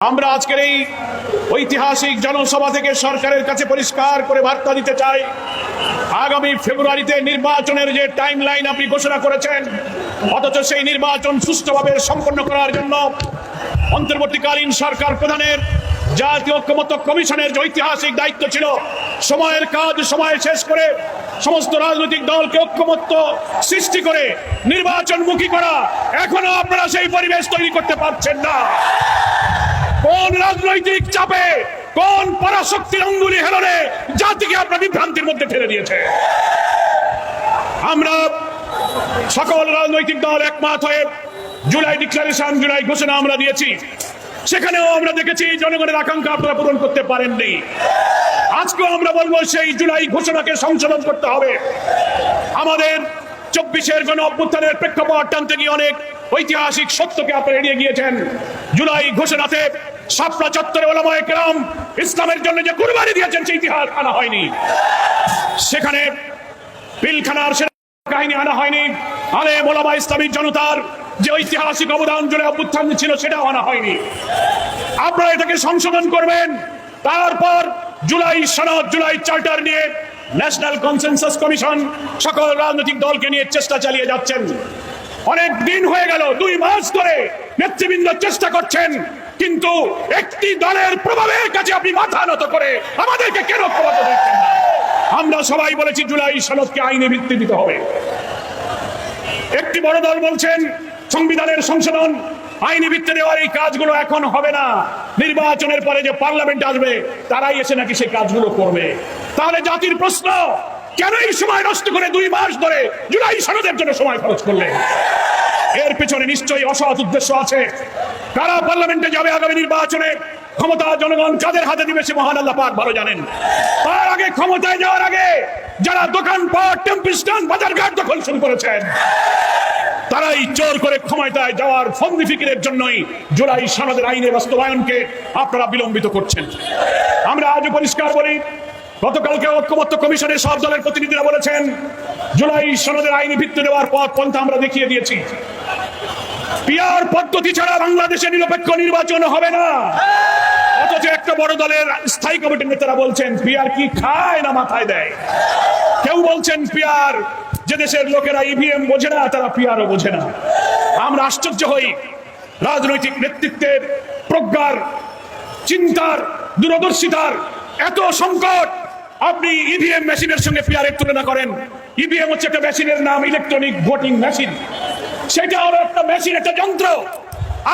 আমরা আজকের এই ঐতিহাসিক জনসভা থেকে সরকারের কাছে পরিষ্কার করে বার্তা দিতে চাই, আগামী ফেব্রুয়ারিতে নির্বাচনের যে টাইমলাইন আপনি ঘোষণা করেছেন, অথচ সেই নির্বাচন সুষ্ঠুভাবে সম্পন্ন করার জন্য অন্তর্বর্তীকালীন সরকার প্রধানের জাতীয় ঐক্যমত্য কমিশনের যে ঐতিহাসিক দায়িত্ব ছিল, সময়ের কাজ সময়ে শেষ করে সমস্ত রাজনৈতিক দলকে ঐক্যমত্য সৃষ্টি করে নির্বাচনমুখী করা, এখনো আপনারা সেই পরিবেশ তৈরি করতে পারছেন না। কোন রাজনৈতিক চাপে, কোন পরাশক্তির অঙ্গুলি হেলনে জাতিকে আপনার বিভ্রান্তির মধ্যে ঠেলে দিয়েছে? আমরা সকল রাজনৈতিক দল একমত হয়ে জুলাই ডিক্লারেশন, জুলাই ঘোষণা আমরা দিয়েছি। সেখানেও আমরা দেখেছি জনগণের আকাঙ্ক্ষা আপনারা পূরণ করতে পারেননি। আজকেও আমরা বলবো সেই জুলাই ঘোষণাকে সংশোধন করতে হবে। আমাদের 24-এর গণ অভ্যুত্থানের প্রেক্ষাপট টানতে গিয়ে অনেক ঐতিহাসিক সত্যকে আপনারা এড়িয়ে গিয়েছেন। জুলাই ঘোষণাতে শাপলা চত্বরে ওলামায়ে কেরাম ইসলামের জন্য যে কুরবানি দিয়েছেন সেই ইতিহাস আনা হয়নি। সেখানে পিলখানার কাহিনী আনা হয়নি। আলেম ওলামা ইসলামী জনতার যে ঐতিহাসিক অবদান জুলাই অভ্যুত্থান ছিল সেটাও আনা হয়নি। আপনারা এটাকে সংশোধন করবেন। তারপর জুলাই সনদ, জুলাই চার্টার নিয়ে ন্যাশনাল কনসেনসাস কমিশন সকল রাজনৈতিক দলকে নিয়ে চেষ্টা চালিয়ে যাচ্ছেন। অনেক দিন হয়ে গেল, 2 মাস ধরে নেতৃবৃন্দ চেষ্টা করছেন, কিন্তু একটি দলের প্রভাবের কাছে আপনি মাথা নত করে আমাদেরকে কেন প্রভাবিত দেখছেন না? আমরা সবাই বলেছি জুলাই সনদকে আইনি ভিত্তি দিতে হবে। একটি বড় দল বলছেন সংবিধানের সংশোধন আইনি ভিত্তি দেওয়ার এই কাজগুলো এখন হবে না, নির্বাচনের পরে যে পার্লামেন্ট আসবে তারাই এসে নাকি সেই কাজগুলো করবে। তাহলে জাতির প্রশ্ন, কেন এই সময় নষ্ট করে 2 মাস ধরে জুলাই সনদের জন্য সময় খরচ করলেন? এর পেছনে নিশ্চয়ই অসৎ উদ্দেশ্য আছে। কারা পার্লামেন্টে যাবে আগামী নির্বাচনে, ক্ষমতা জনগণ কাদের হাতে দিবে সে মহান আল্লাহ পাক ভালো জানেন। তার আগে, ক্ষমতায় যাওয়ার আগে যারা দোকানপাট, টেম্পল স্ট্যান্ড, বাজারঘাট দখল শুরু করেছেন, তারাই জোর করে ক্ষমতায় যাওয়ার ফন্দি ফিকিরের জন্যই জুলাই সনদের আইনের বাস্তবায়নকে আপনারা বিলম্বিত করছেন। আমরা আজও পরিষ্কার বলি, গতকালকে ঐক্যমত্য কমিশনের সব দলের প্রতিনিধিরা বলেছেন জুলাই সনদের আইনি ভিত্তি দেওয়ার পথ পন্থা আমরা দেখিয়ে দিয়েছি। পিআর পদ্ধতি ছাড়া বাংলাদেশে নিরপেক্ষ নির্বাচন হবে না। অথচ একটা বড় দলের স্থায়ী কমিটির নেতারা বলছেন পিআর কি খায় না মাথায় দেয়। কেউ বলছেন পিআর, যে দেশের লোকেরা ইভিএম বোঝে না তারা পিআরও বোঝে না। আমরা আশ্চর্য হই, রাজনৈতিক নেতৃত্বের প্রজ্ঞার, চিন্তার, দূরদর্শিতার এত সংকট। আপনি ইভিএম মেশিনের সঙ্গে পিআরের তুলনা করেন। ইভিএম হচ্ছে একটা মেশিনের নাম, ইলেকট্রনিক ভোটিং মেশিন। সেটা হলো একটা মেশিন, একটা যন্ত্র।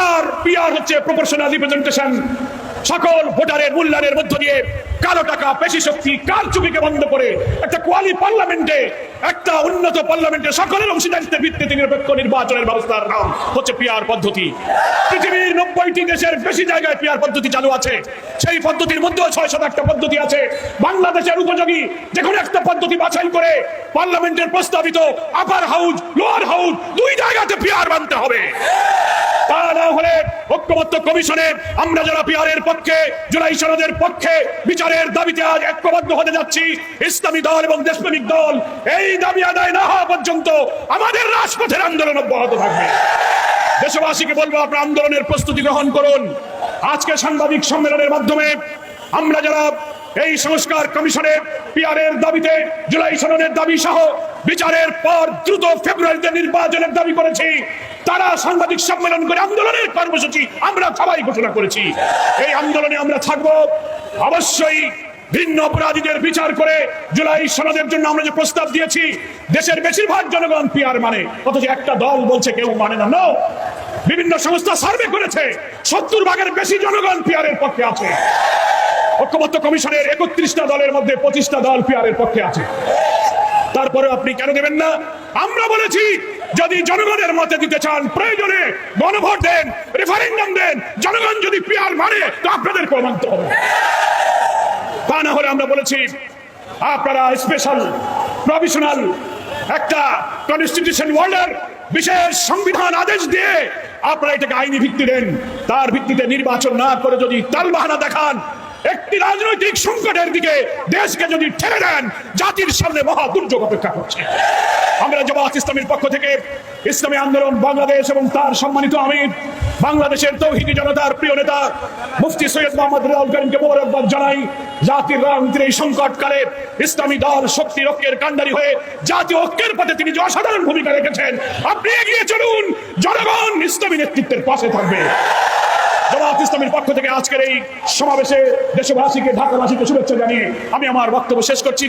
আর পিআর হচ্ছে প্রপোর্শনাল রিপ্রেজেন্টেশন। সকল ভোটারের মূল্যায়নের মধ্য দিয়ে কালো টাকা, পেশি শক্তি, কারচুপিকে বন্ধ করে একটা কোয়ালি পার্লামেন্টে, একটা উন্নত পার্লামেন্টে সকলের অংশীদারিত্বের ভিত্তিতে নিরপেক্ষ নির্বাচনের ব্যবস্থার নাম হচ্ছে পিআর পদ্ধতি। পৃথিবীর 90টি দেশের বেশি জায়গায় পিআর পদ্ধতি চালু আছে। সেই পদ্ধতির মধ্যেও 601টা পদ্ধতি আছে। বাংলাদেশের উপযোগী যে কোনো একটা পদ্ধতি বাছাই করে পার্লামেন্টের প্রস্তাবিত আপার হাউস, লোয়ার হাউস 2 জায়গাতে পিআর বানতে হবে। তা না হলে ঐক্যমত্য কমিশনে আমরা যারা পিআরের পক্ষে, জুলাই সনদের পক্ষে বিচারের দাবিতে আজ ঐক্যবদ্ধ হতে যাচ্ছি, ইসলামী দল এবং দেশপ্রেমিক দল, এই দাবি আদায় না হওয়া পর্যন্ত আমাদের রাজপথের আন্দোলন অব্যাহত থাকবে। দেশবাসীকে বলবো, আপনারা আন্দোলনের প্রস্তুতি গ্রহণ করুন। আজকে সাংবাদিক সম্মেলনের মাধ্যমে আমরা যারা এই সংস্কার কমিশনে পিআরের দাবিতে, জুলাই সনদের দাবি সহ বিচারের পর দ্রুত ফেব্রুয়ারিতে নির্বাচনের দাবি করেছি, তারা সাংবাদিক সম্মেলন করে আন্দোলনের কর্মসূচি আমরা সবাই ঘোষণা করেছি। এই আন্দোলনে আমরা থাকবো। অবশ্যই ভিন্ন অপরাধীদের বিচার করে জুলাই সনদের জন্য আমরা যে প্রস্তাব দিয়েছি, দেশের বেশিরভাগ জনগণ পিআর মানে, অথচ একটা দল বলছে কেউ মানে না। নো, বিভিন্ন সংস্থা সার্ভে করেছে 70% বেশি জনগণ পিআরের পক্ষে আছে। ঐক্যমত্য কমিশনের 31টা দলের মধ্যে 25টা দল পিআরের পক্ষে আছে। তারপরে আপনি কেন দেবেন না? আমরা বলেছি যদি জনগণের মতে দিতে চান, প্রয়োজনে গণভোট দেন, রেফারেন্ডাম দেন। জনগণ যদি পিআর মানে তো আপনাদেরকে মানতে হবে। তা না হলে আমরা বলেছি আপনারা স্পেশাল প্রভিশনাল একটা কনস্টিটিউশন অর্ডার, বিশেষ সংবিধান আদেশ দিয়ে আপনারা এটাকে আইনি ভিত্তি দেন। তার ভিত্তিতে নির্বাচন না করে যদি তালবাহানা দেখান, একটি রাজনৈতিক সংকটের দিকে দেশকে যদি ঠেলে দেন, জাতির সামনে মহা দুর্যোগ অপেক্ষা করছে। আমরা জামাত ইসলামীর পক্ষ থেকে ইসলামী আন্দোলন বাংলাদেশ এবং তার সম্মানিত আমির, বাংলাদেশের তৌহিদি জনতার প্রিয় নেতা মুফতি সৈয়দ মোহাম্মদ রেজাউল করিমকে মোবারকবাদ জানাই। জাতির রাজনীতির এই সংকটকালে ইসলামী দল শক্তি ঐক্যের কাণ্ডারি হয়ে জাতীয় ঐক্যের পথে তিনি যে অসাধারণ ভূমিকা রেখেছেন, আপনি এগিয়ে চলুন, জনগণ ইসলামী নেতৃত্বের পাশে থাকবে। জামাত ইসলামীর পক্ষ থেকে আজকের এই সমাবেশে দেশবাসীকে, ঢাকাবাসীকে শুভেচ্ছা জানিয়ে আমি আমার বক্তব্য শেষ করছি।